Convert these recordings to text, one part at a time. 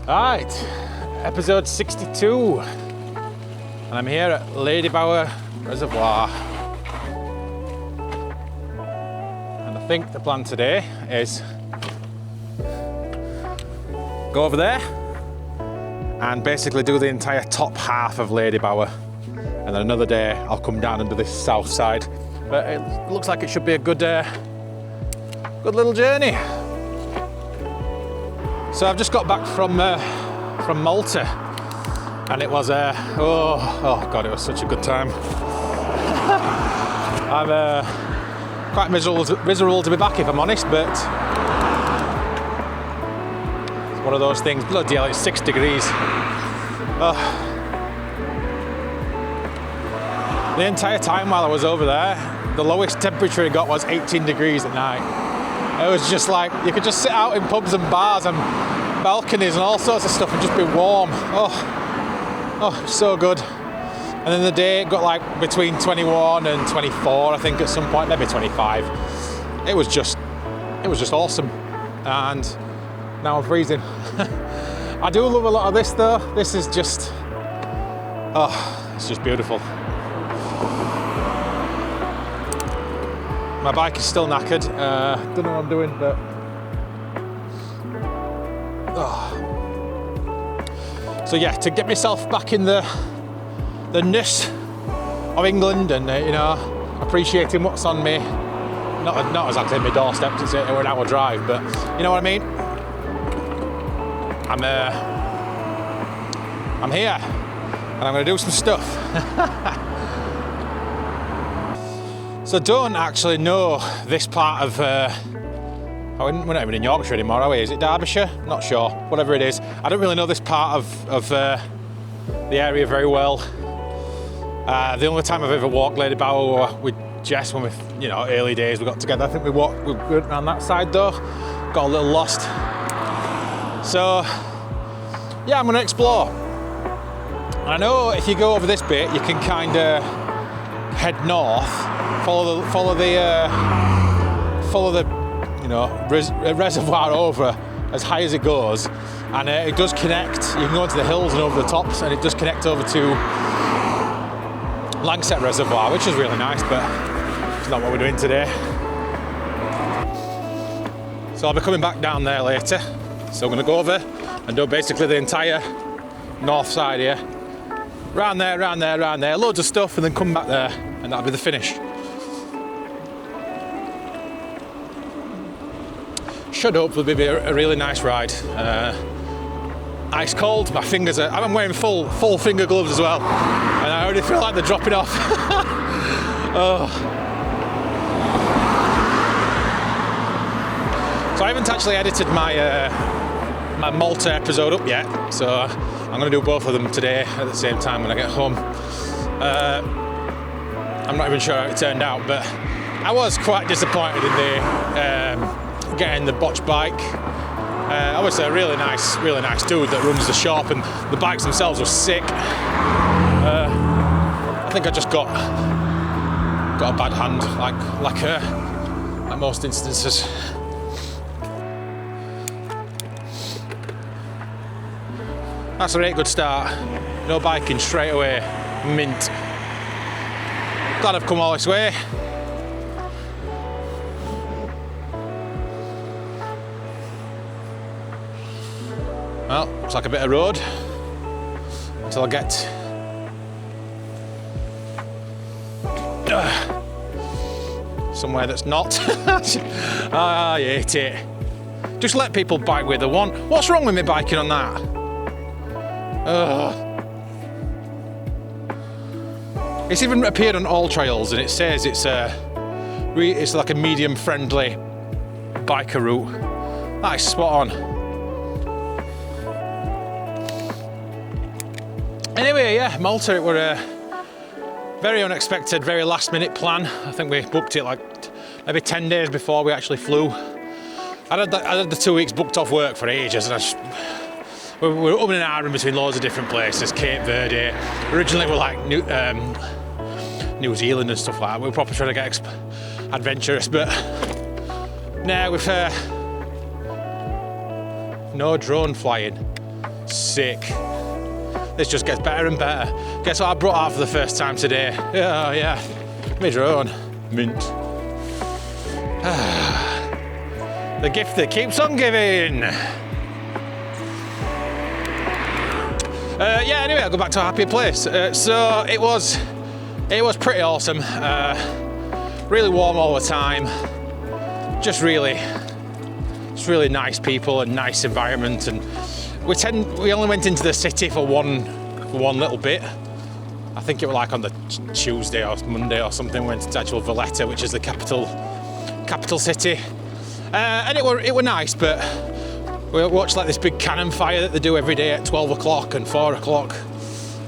Right, episode 62, and I'm here at Ladybower Reservoir. And I think the plan today is go over there and basically do the entire top half of Ladybower, and then another day I'll come down and do this south side. But it looks like it should be a good little journey. So I've just got back from Malta, and it was oh god, it was such a good time. I'm quite miserable to be back, if I'm honest, but it's one of those things. Bloody hell, it's 6 degrees. The entire time while I was over there, the lowest temperature it got was 18 degrees at night. It was just like, you could just sit out in pubs and bars and balconies and all sorts of stuff and just be warm. Oh, so good. And then the day it got like between 21 and 24, I think at some point, maybe 25. It was just awesome. And now I'm freezing. I do love a lot of this though. This is just, it's just beautiful. My bike is still knackered. Don't know what I'm doing, but so yeah, to get myself back in the ness of England and appreciating what's on me. Not exactly my doorstep, because it's an hour drive, but you know what I mean. I'm here, and I'm going to do some stuff. So I don't actually know this part of, we're not even in Yorkshire anymore, are we? Is it Derbyshire? Not sure, whatever it is. I don't really know this part of the area very well. The only time I've ever walked Ladybower with Jess, when we, early days we got together. I think we went around that side though, got a little lost. So, yeah, I'm gonna explore. And I know if you go over this bit, you can kind of head north, follow the reservoir over as high as it goes, and it does connect. You can go into the hills and over the tops, and it does connect over to Langsett Reservoir, which is really nice, but it's not what we're doing today. So I'll be coming back down there later. So I'm going to go over and do basically the entire north side here, round there, loads of stuff, and then come back there, and that'll be the finish. Should hopefully be a really nice ride. Ice cold, my fingers are, I'm wearing full finger gloves as well, and I already feel like they're dropping off. So I haven't actually edited my my Malta episode up yet, so I'm going to do both of them today at the same time when I get home. I'm not even sure how it turned out, but I was quite disappointed in the getting the botched bike. Obviously a really nice dude that runs the shop, and the bikes themselves were sick. I think I just got a bad hand, like most instances. That's a really good start. No biking straight away. Mint. Glad I've come all this way. Well, looks like a bit of road until I get somewhere that's not. I hate it. Just let people bike where they want. What's wrong with me biking on that? It's even appeared on all trails, and it says it's like a medium-friendly biker route. That is spot on. Anyway, yeah, Malta, it were a very unexpected, very last-minute plan. I think we booked it like maybe 10 days before we actually flew. I had the 2 weeks booked off work for ages, and we were up and down between loads of different places. Cape Verde. Originally, we were like New Zealand and stuff like that. We were probably trying to get adventurous, but now with no drone flying, Sick. This just gets better and better. Guess what I brought out for the first time today? Oh yeah, my drone. Mint. The gift that keeps on giving. Yeah, anyway, I'll go back to a happier place. So it was pretty awesome. Really warm all the time. Just really nice people and nice environment. And we only went into the city for one little bit. I think it was like on the Tuesday or Monday or something. We went to actual Valletta, which is the capital city. And it were nice, but we watched like this big cannon fire that they do every day at 12 o'clock and 4 o'clock.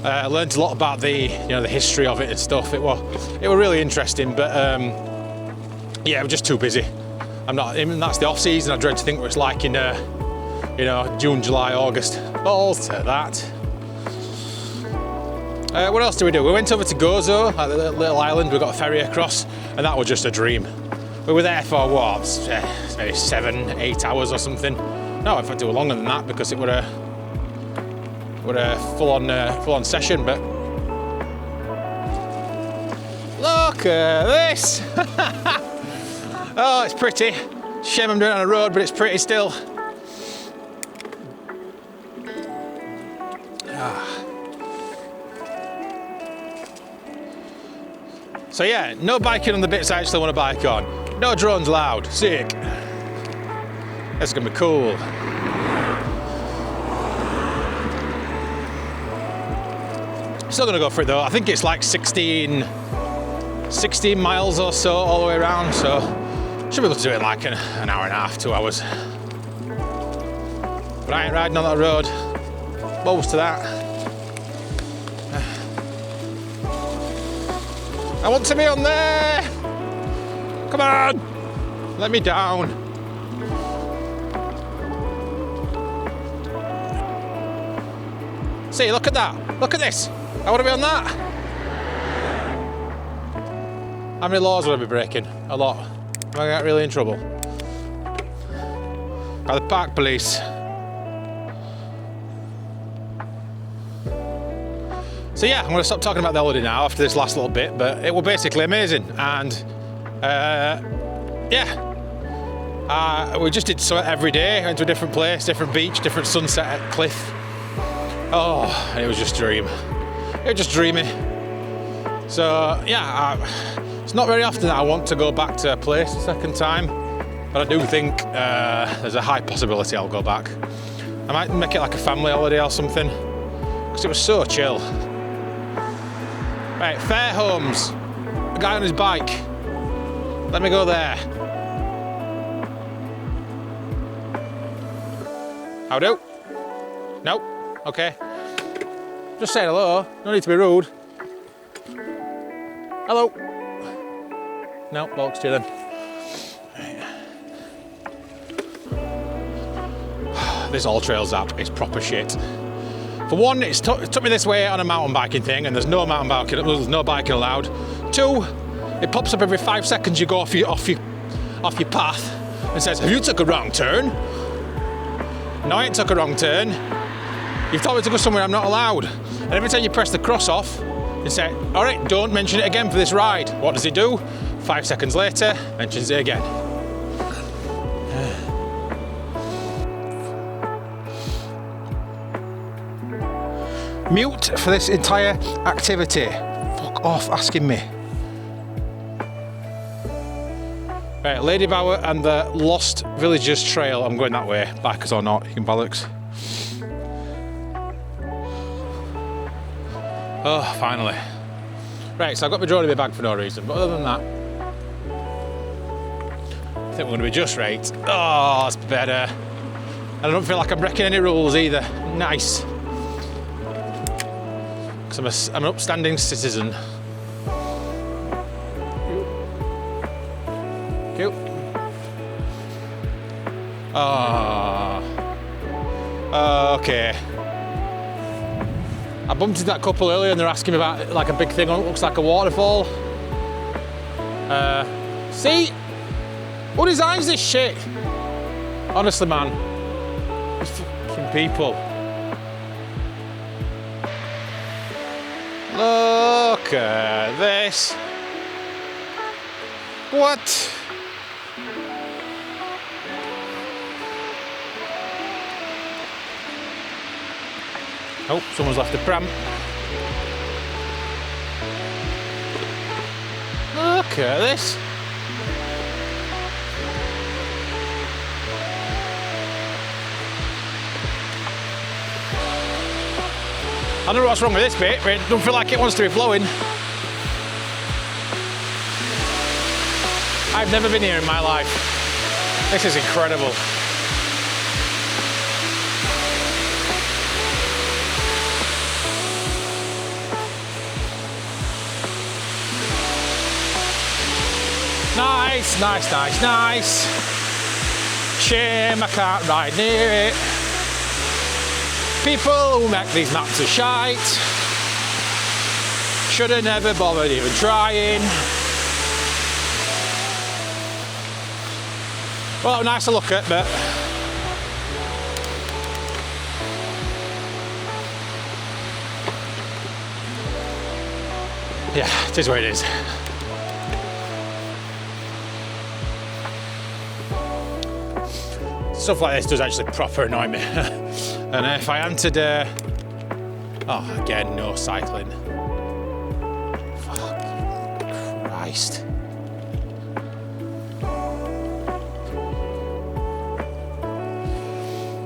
I learned a lot about the history of it and stuff. It were really interesting, but yeah, we're just too busy. Even that's the off season. I dread to think what it's like in June, July, August. Balls to that. What else did we do? We went over to Gozo, like the little island. We got a ferry across, and that was just a dream. We were there for what? Maybe 7-8 hours or something. No, in fact, it was longer than that because it were a full-on session. But look at this! Oh, it's pretty. Shame I'm doing it on a road, but it's pretty still. So yeah, no biking on the bits I actually want to bike on. No drones allowed. Sick. That's gonna be cool. Still gonna go for it though. I think it's like 16 miles or so all the way around, so should be able to do it in like an hour and a half, 2 hours. But I ain't riding on that road. Balls to that. I want to be on there! Come on! Let me down. See, look at that. Look at this. I want to be on that. How many laws will I be breaking? A lot. Am I going to get really in trouble? By the park police. So yeah, I'm going to stop talking about the holiday now after this last little bit, but it was basically amazing. And yeah, we just did something every day. Went to a different place, different beach, different sunset cliff. Oh, and it was just a dream. It was just dreamy. So yeah, it's not very often that I want to go back to a place a second time, but I do think there's a high possibility I'll go back. I might make it like a family holiday or something, because it was so chill. Right, Fair Homes. A guy on his bike. Let me go there. How do? Nope. Okay. Just say hello. No need to be rude. Hello. No, box to you then. This All Trails app is proper shit. For one, it took me this way on a mountain biking thing, and there's no biking allowed. Two, it pops up every 5 seconds you go off your path and says, "Have you took a wrong turn?" No, I ain't took a wrong turn. You've told me to go somewhere I'm not allowed. And every time you press the cross off and say, "All right, don't mention it again for this ride," what does it do? 5 seconds later, mentions it again. Mute for this entire activity. Fuck off asking me. Right, Ladybower and the Lost Villagers Trail. I'm going that way, bikers or not, you can bollocks. Oh, finally. Right, so I've got my drone in my bag for no reason, but other than that, I think we're going to be just right. Oh, that's better. And I don't feel like I'm breaking any rules either. Nice. Because I'm an upstanding citizen. Cute. Oh. Okay. I bumped into that couple earlier and they're asking me about like a big thing on it looks like a waterfall. See? Who designs this shit? Honestly, man. These fucking people. Look at this. What? Oh, someone's left the pram. Look at this. I don't know what's wrong with this bit, but it doesn't feel like it wants to be flowing. I've never been here in my life. This is incredible. Nice, nice, nice, nice. Shame I can't ride near it. People who make these maps are shite. Should have never bothered even trying. Well, nice to look at, but yeah, it is what it is. Stuff like this does actually proper annoy me. And if I entered, oh, again, no cycling. Fuck Christ.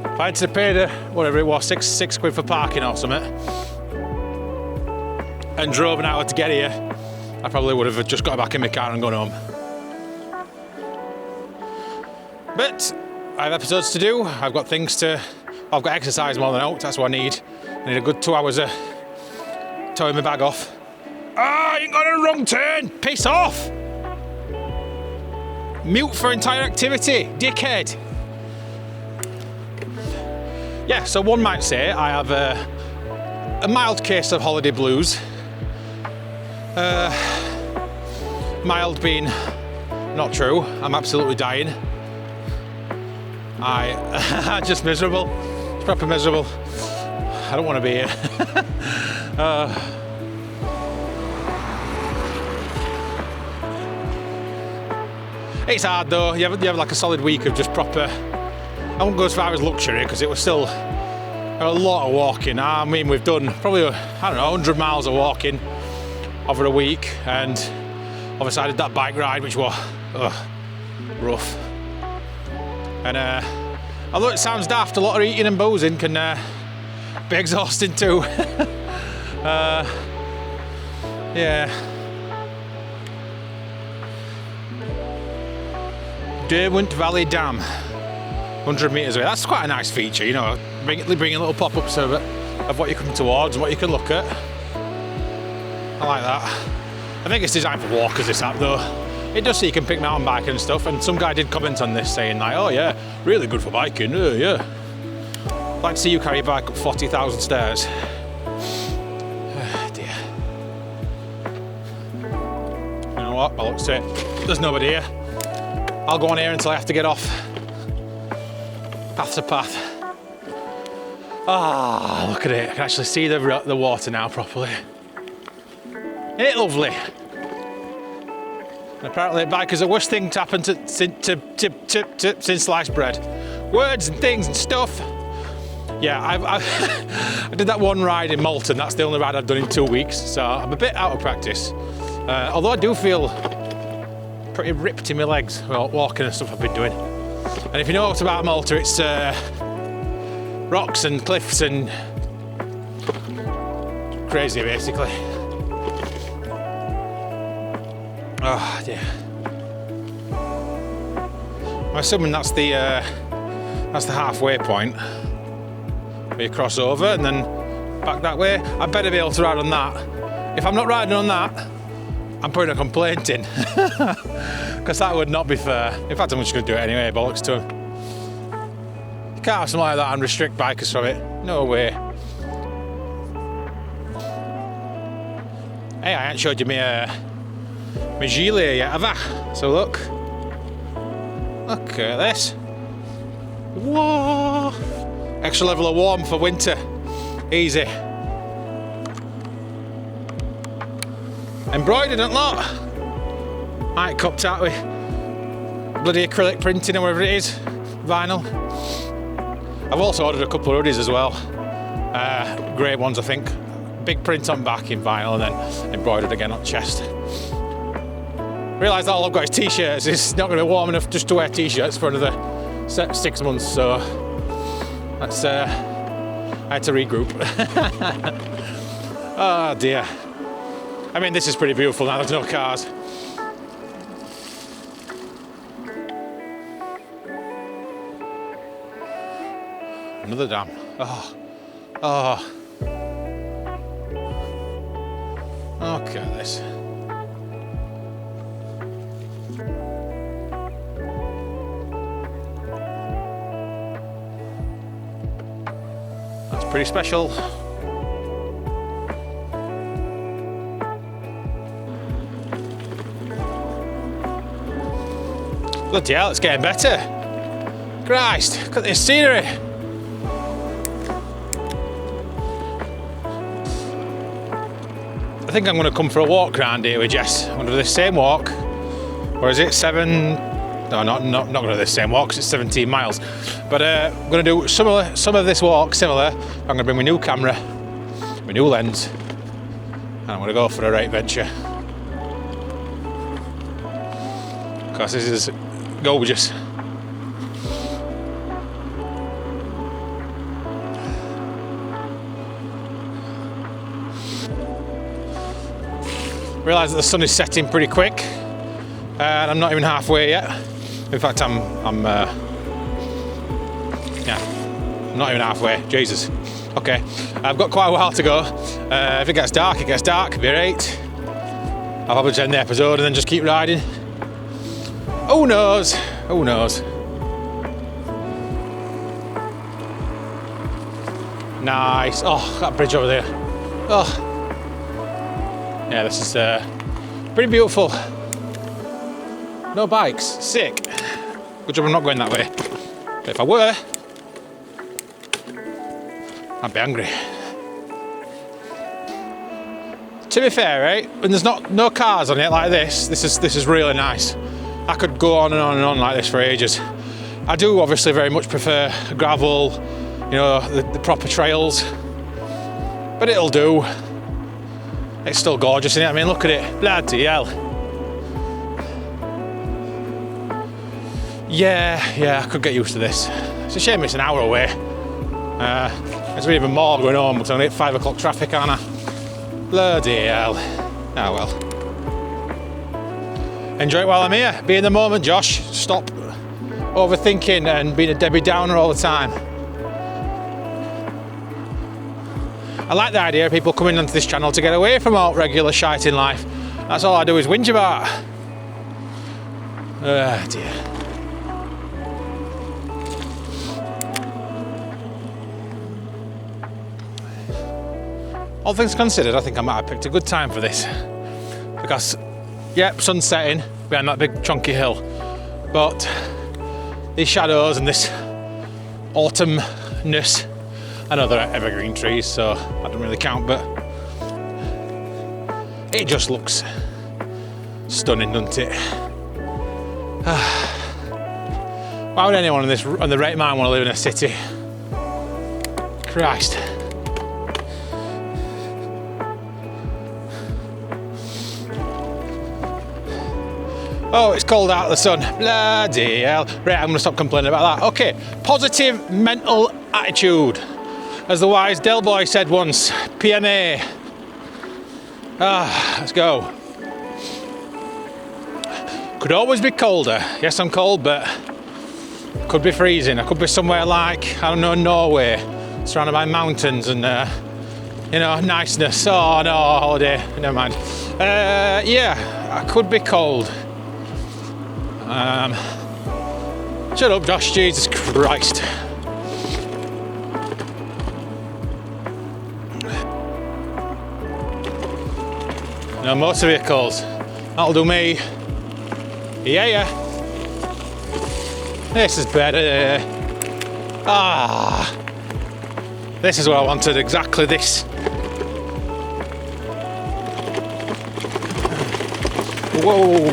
If I had to pay the, whatever it was, six quid for parking or something, and drove an hour to get here, I probably would have just got back in my car and gone home. But I have episodes to do. I've got things to. I've got exercise more than out. That's what I need. I need a good 2 hours of towing my bag off. Ah, you got a wrong turn. Piss off. Mute for entire activity, dickhead. Yeah. So one might say I have a mild case of holiday blues. Mild being not true. I'm absolutely dying. I'm just miserable. It's proper miserable. I don't want to be here. It's hard though. You have like a solid week of just proper. I won't go as far as luxury because it was still a lot of walking. I mean, we've done probably, I don't know, 100 miles of walking over a week, and obviously I did that bike ride, which was rough. And although it sounds daft, a lot of eating and boozing can be exhausting too. Yeah. Derwent Dam, 100 metres away. That's quite a nice feature, you know, bringing little pop-ups of what you're coming towards and what you can look at. I like that. I think it's designed for walkers, this app though. It does so you can pick mountain bike and stuff, and some guy did comment on this saying like, oh yeah, really good for biking, yeah. I'd like to see you carry your bike up 40,000 stairs. Oh, dear. You know what, by the looks of it, there's nobody here. I'll go on here until I have to get off. Path to path. Ah, look at it. I can actually see the water now properly. Isn't it lovely? And apparently bikers are the worst thing to happen since sliced bread. Words and things and stuff. Yeah, I did that one ride in Malta, and that's the only ride I've done in 2 weeks, so I'm a bit out of practice. Although I do feel pretty ripped in my legs, well, walking and stuff I've been doing. And if you know what about Malta, it's rocks and cliffs and crazy, basically. Oh dear. I'm assuming that's the halfway point where you cross over and then back that way. I better be able to ride on that. If I'm not riding on that, I'm putting a complaint in. Because that would not be fair. In fact, I'm just going to do it anyway, bollocks to him. You can't have something like that and restrict bikers from it. No way. Hey, I ain't showed you my gilet yet, have I? So look. Look at this. Whoa! Extra level of warm for winter. Easy. embroidered and lot. Right, cupped out with bloody acrylic printing or whatever it is, vinyl. I've also ordered a couple of hoodies as well, grey ones I think. Big print on back in vinyl and then embroidered again on chest. Realised that all I've got is t-shirts. It's not going to be warm enough just to wear t-shirts for another 6 months, so that's I had to regroup. Oh dear. I mean, this is pretty beautiful now, there's no cars. Another dam. Oh. Look at this. That's pretty special. Bloody hell, it's getting better. Christ, look at this scenery. I think I'm going to come for a walk around here with Jess. I'm going to do the same walk. Or is it 7? No, not going to do the same walk because it's 17 miles. But I'm going to do some of this walk similar. I'm going to bring my new camera, my new lens, and I'm going to go for a right venture. Because this is gorgeous. Realise that the sun is setting pretty quick, and I'm not even halfway yet. In fact, I'm not even halfway. Jesus. Okay, I've got quite a while to go. If it gets dark, it gets dark. It'll be right. I'll probably end the episode and then just keep riding. Who knows? Who knows? Nice. Oh, that bridge over there. Oh. Yeah, this is pretty beautiful. No bikes, sick. Good job I'm not going that way. But if I were, I'd be angry. To be fair, right, when there's no cars on it like this is really nice. I could go on and on and on like this for ages. I do obviously very much prefer gravel, you know, the proper trails, but it'll do. It's still gorgeous, isn't it? I mean, look at it. Bloody hell. Yeah, I could get used to this. It's a shame it's an hour away. There's even more going on because I'm going to hit 5 o'clock traffic, aren't I? Bloody hell. Ah, well. Enjoy it while I'm here. Be in the moment, Josh. Stop overthinking and being a Debbie Downer all the time. I like the idea of people coming onto this channel to get away from all regular shite in life. That's all I do is whinge about. Oh dear. All things considered, I think I might have picked a good time for this. Because, yep, sun's setting behind that big chunky hill. But these shadows and this autumnness, I know they're evergreen trees, so that doesn't really count, but it just looks stunning, doesn't it? Why would anyone on the right mind want to live in a city? Christ. Oh, it's cold out of the sun. Bloody hell. Right, I'm going to stop complaining about that. Okay, positive mental attitude. As the wise Del Boy said once, PMA. Let's go. Could always be colder. Yes, I'm cold, but could be freezing. I could be somewhere like, I don't know, Norway, surrounded by mountains and, you know, niceness. Oh, no, holiday. Never mind. Yeah, I could be cold. Shut up, Josh. Jesus Christ. No motor vehicles. That'll do me. Yeah. This is better. This is what I wanted, exactly this. Whoa!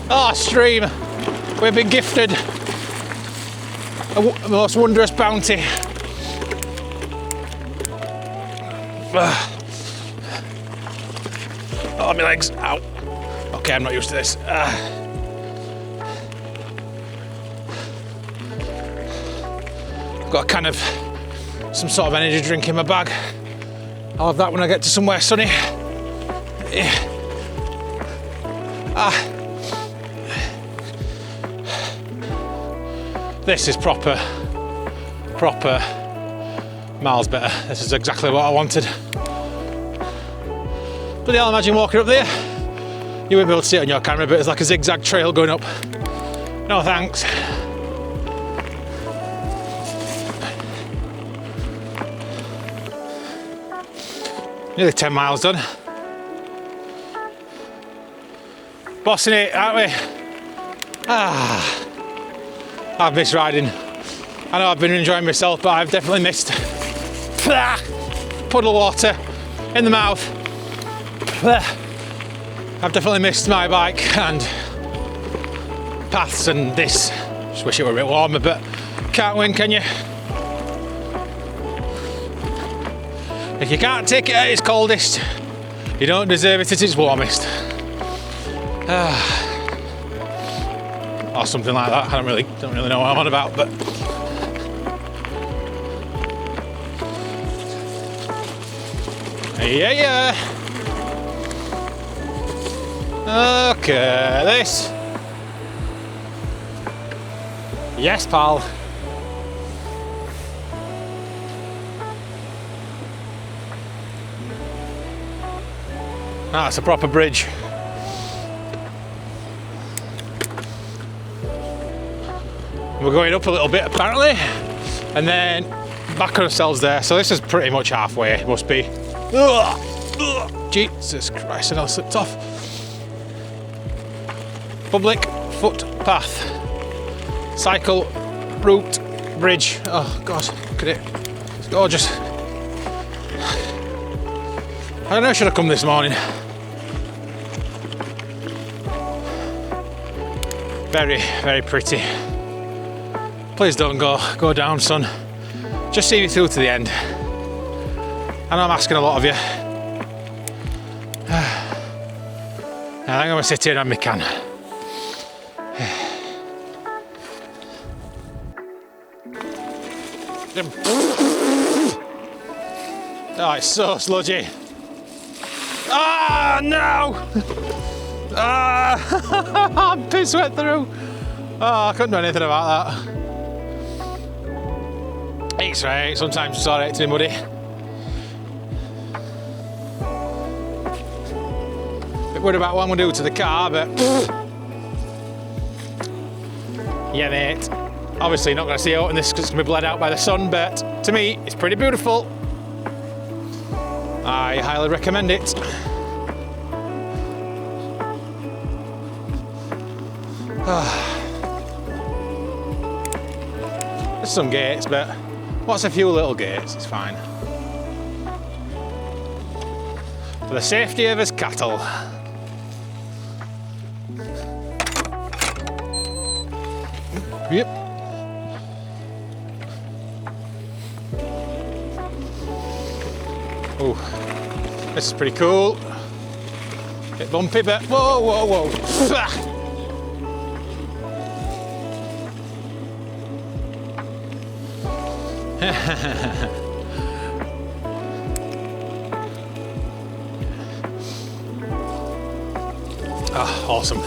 Oh, stream! We've been gifted a most wondrous bounty. Oh, my legs! Ow! Okay, I'm not used to this. I've got a can of some sort of energy drink in my bag. I'll have that when I get to somewhere sunny. This is proper miles better. This is exactly what I wanted. Bloody hell, imagine walking up there. You won't be able to see it on your camera, but it's like a zigzag trail going up. No thanks. Nearly 10 miles done. Bossing it, aren't we? I've missed riding. I know I've been enjoying myself, but I've definitely missed. Puddle water in the mouth. I've definitely missed my bike and paths and this. Just wish it were a bit warmer, but can't win, can you? If you can't take it at its coldest, you don't deserve it at its warmest. Or something like that. I don't really know what I'm on about, but yeah. Okay, this. Yes, pal. That's a proper bridge. We're going up a little bit apparently, and then back on ourselves there. So this is pretty much halfway, it must be. Jesus Christ, and I slipped off. Public footpath, cycle route, bridge. Oh God, look at it. It's gorgeous. I don't know, should have come this morning. Very, very pretty. Please don't go down, son. Just see me through to the end. I know I'm asking a lot of you. I think I'm gonna sit here and have my can. Oh, it's so sludgy. Ah, no! I'm piss wet through. Oh, I couldn't do anything about that. It's right, sometimes it's alright to be muddy. Bit worried about what I'm going to do to the car, but yeah, mate. Obviously, not going to see out in this because it's going to be bled out by the sun, but to me, it's pretty beautiful. I highly recommend it. There's some gates, but what's a few little gates? It's fine. For the safety of his cattle. Yep. Oh, this is pretty cool. Bit bumpy, but whoa, whoa, whoa. Oh, awesome.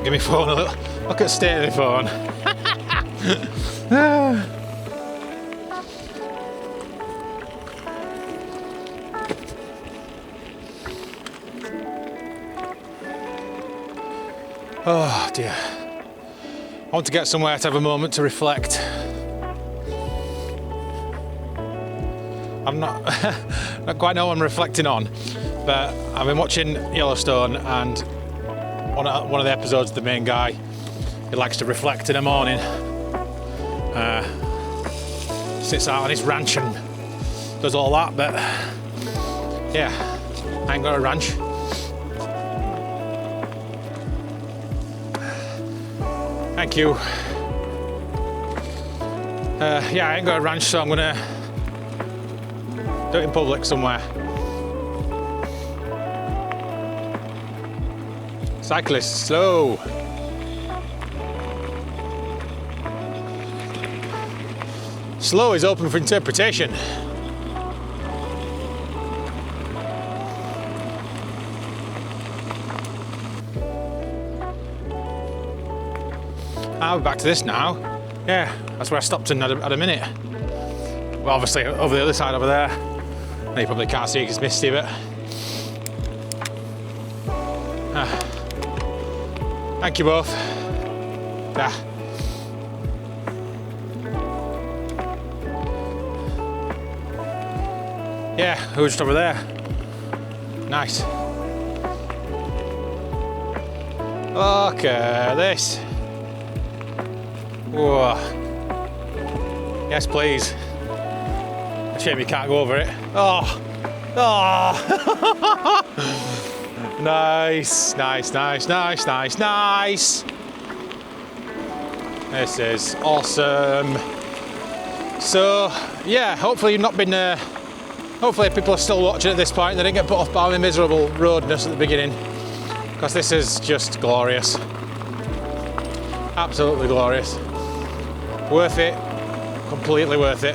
Give me phone a little. Look at the state of the phone. Oh dear. I want to get somewhere to have a moment to reflect. I'm not quite know what I'm reflecting on, but I've been watching Yellowstone and one of the episodes, the main guy, he likes to reflect in the morning. Sits out on his ranch and does all that, but yeah, I ain't got a ranch. Thank you. Yeah, I ain't got a ranch, so I'm gonna do it in public somewhere. Cyclists, slow. Slow is open for interpretation. We're back to this now. Yeah, that's where I stopped in at a minute. Well, obviously over the other side over there. You probably can't see it because it's misty, but thank you both. Yeah, who's just over there? Nice. Look at this. Whoa. Yes, please. A shame you can't go over it. Oh. Oh. Nice. This is awesome. So, yeah, hopefully you've not been... hopefully people are still watching at this point. They didn't get put off by the miserable roadness at the beginning. Because this is just glorious. Absolutely glorious. Worth it. Completely worth it.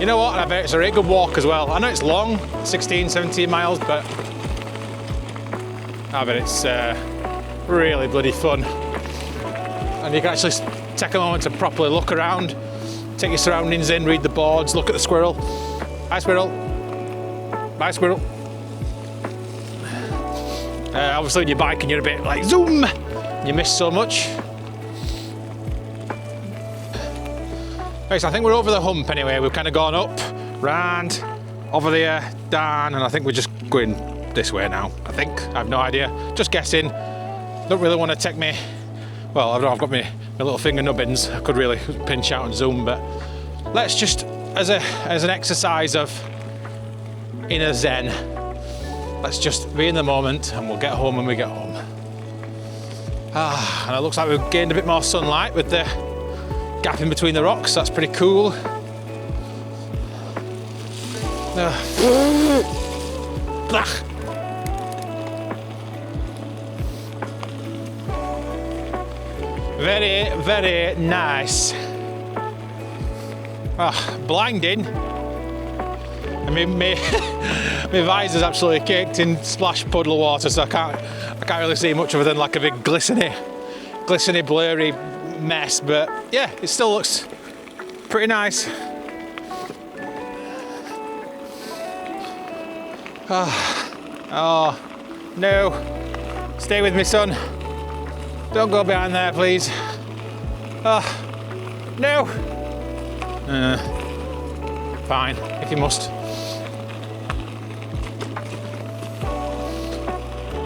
You know what? I bet it's a really good walk as well. I know it's long, 16, 17 miles, but I bet it's really bloody fun. And you can actually take a moment to properly look around, take your surroundings in, read the boards, look at the squirrel. Hi, squirrel. Bye, squirrel. Obviously, when you're biking, you're a bit like zoom. You miss so much. Right, so I think we're over the hump anyway. We've kind of gone up, round, over there, down, and I think we're just going this way now. I think. I have no idea. Just guessing. Don't really want to take me. Well, I've got my little finger nubbins. I could really pinch out and zoom, but let's just, as an exercise of inner zen, let's just be in the moment, and we'll get home when we get home. And it looks like we've gained a bit more sunlight with the gap in between the rocks. That's pretty cool. Very, very nice. Blinding. I mean, my visor's absolutely caked in splash puddle water, so I can't really see much other than like a big glisteny, blurry mess. But yeah, it still looks pretty nice. Oh no! Stay with me, son. Don't go behind there, please. No. Fine, if you must.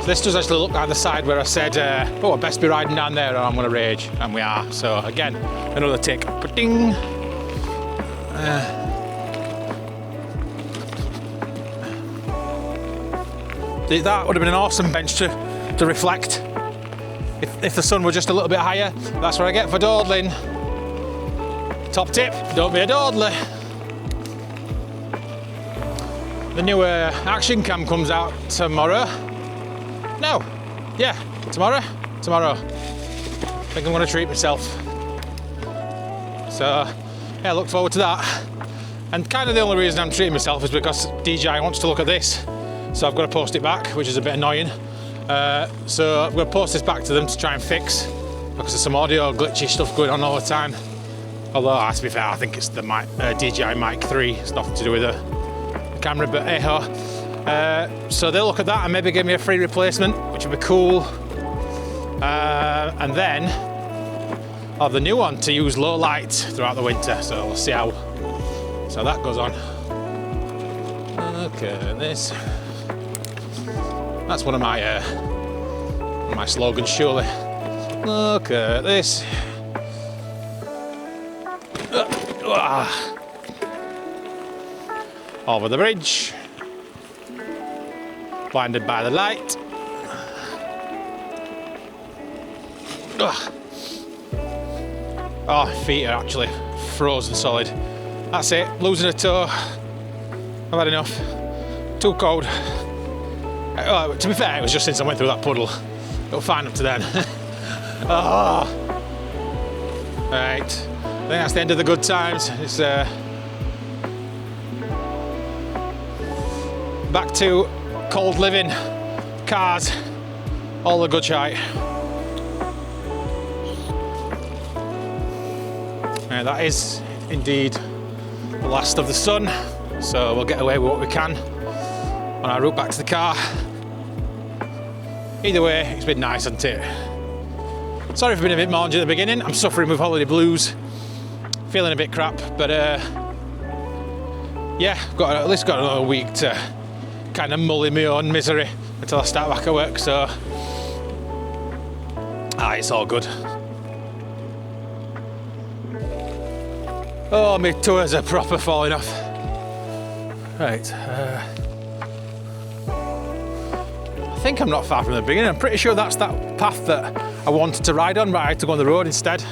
So this does actually look like the side where I said, oh, I'd best be riding down there or I'm going to rage. And we are. So again, another tick. Ding. That would have been an awesome bench to reflect. If the sun were just a little bit higher. That's what I get for dawdling. Top tip, don't be a dawdler. The new action cam comes out tomorrow. No, yeah, tomorrow. I think I'm going to treat myself. So, yeah, look forward to that. And kind of the only reason I'm treating myself is because DJI wants to look at this. So I've got to post it back, which is a bit annoying. So I'm going to post this back to them to try and fix, because there's some audio glitchy stuff going on all the time. Although, to be fair, I think it's the DJI Mic 3. It's nothing to do with the camera, but hey-ho. So they'll look at that and maybe give me a free replacement, which would be cool. And then I'll have the new one to use low light throughout the winter. So we'll see how that goes on. Look at this. That's one of my My slogan, surely. Look at this. Over the bridge. Blinded by the light. Oh, feet are actually frozen solid. That's it, losing a toe. I've had enough. Too cold. To be fair, it was just since I went through that puddle. It'll fine up to then. Oh. Right, I think that's the end of the good times. It's back to cold living, cars, all the good shite. Now that is indeed the last of the sun, so we'll get away with what we can on our route back to the car. Either way, it's been nice, hasn't it? Sorry for being a bit mangy at the beginning. I'm suffering with holiday blues, feeling a bit crap, but yeah, at least got another week to kind of mull in my own misery until I start back at work, so it's all good. Oh, my toes are proper falling off. Right, I think I'm not far from the beginning. I'm pretty sure that's that path that I wanted to ride on, but I had to go on the road instead.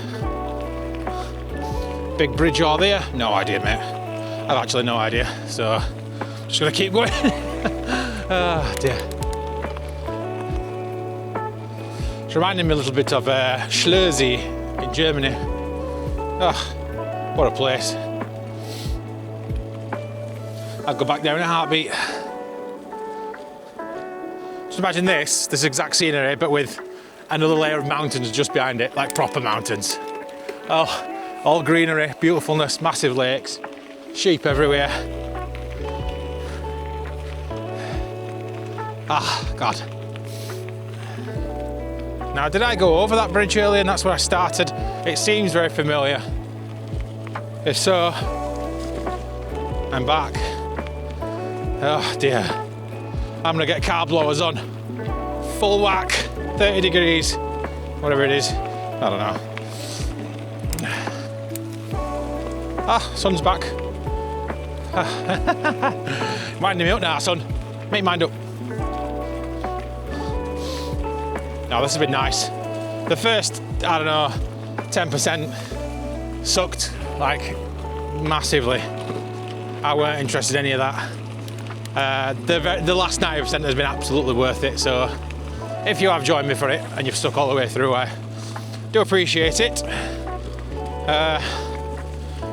Big bridge over there? No idea, mate. I've actually no idea, so I'm just gonna keep going. Oh dear. It's reminding me a little bit of Schleswig in Germany. Oh, what a place. I'd go back there in a heartbeat. Just imagine this exact scenery, but with another layer of mountains just behind it, like proper mountains. Oh, all greenery, beautifulness, massive lakes, sheep everywhere. Ah, God. Now, did I go over that bridge earlier and that's where I started? It seems very familiar. If so, I'm back. Oh dear. I'm gonna get car blowers on. Full whack, 30 degrees, whatever it is. I don't know. Ah, sun's back. Winding me up now, son. Make your mind up. Now, this has been nice. The first, I don't know, 10% sucked, like, massively. I weren't interested in any of that. The last 90% has been absolutely worth it, so if you have joined me for it and you've stuck all the way through, I do appreciate it.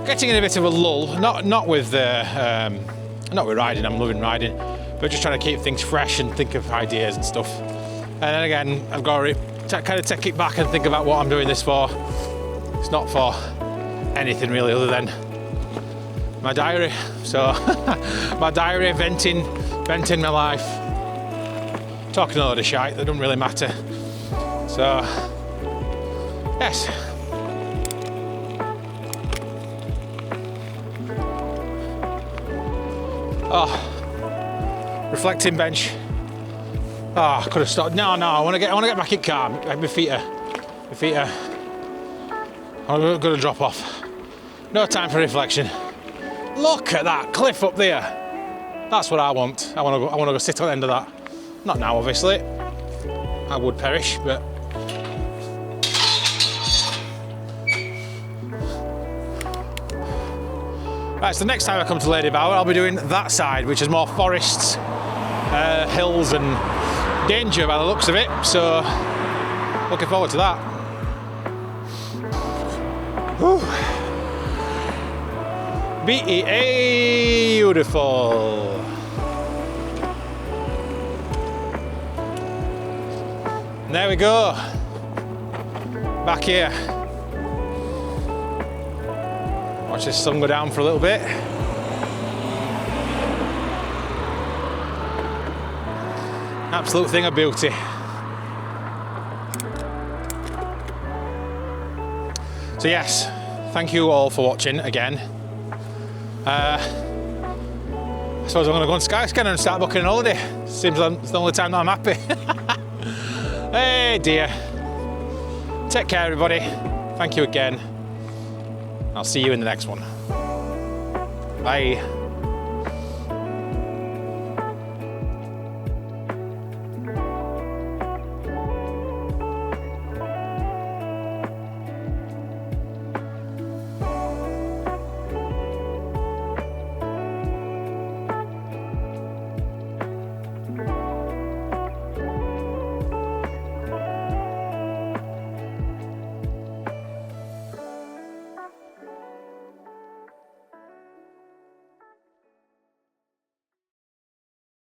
Getting in a bit of a lull, not with riding, I'm loving riding, but just trying to keep things fresh and think of ideas and stuff. And then again, I've got to kind of take it back and think about what I'm doing this for. It's not for anything really other than my diary. So my diary, venting my life, talking a load of shite that doesn't really matter. So yes. Oh, reflecting bench. Oh, I could have stopped. No, I want to get back in car. My feet are I'm going to drop off. No time for reflection. Look at that cliff up there. That's what I want. I want to go sit on the end of that. Not now, obviously. I would perish, but right, so the next time I come to Ladybower, I'll be doing that side, which is more forests, hills and danger by the looks of it. So, looking forward to that. Whew. Beautiful. And there we go. Back here. Watch this sun go down for a little bit. Absolute thing of beauty. So yes, thank you all for watching again. I suppose I'm going to go on Skyscanner and start booking an holiday. Seems like it's the only time that I'm happy. Hey dear. Take care, everybody. Thank you again. I'll see you in the next one. Bye.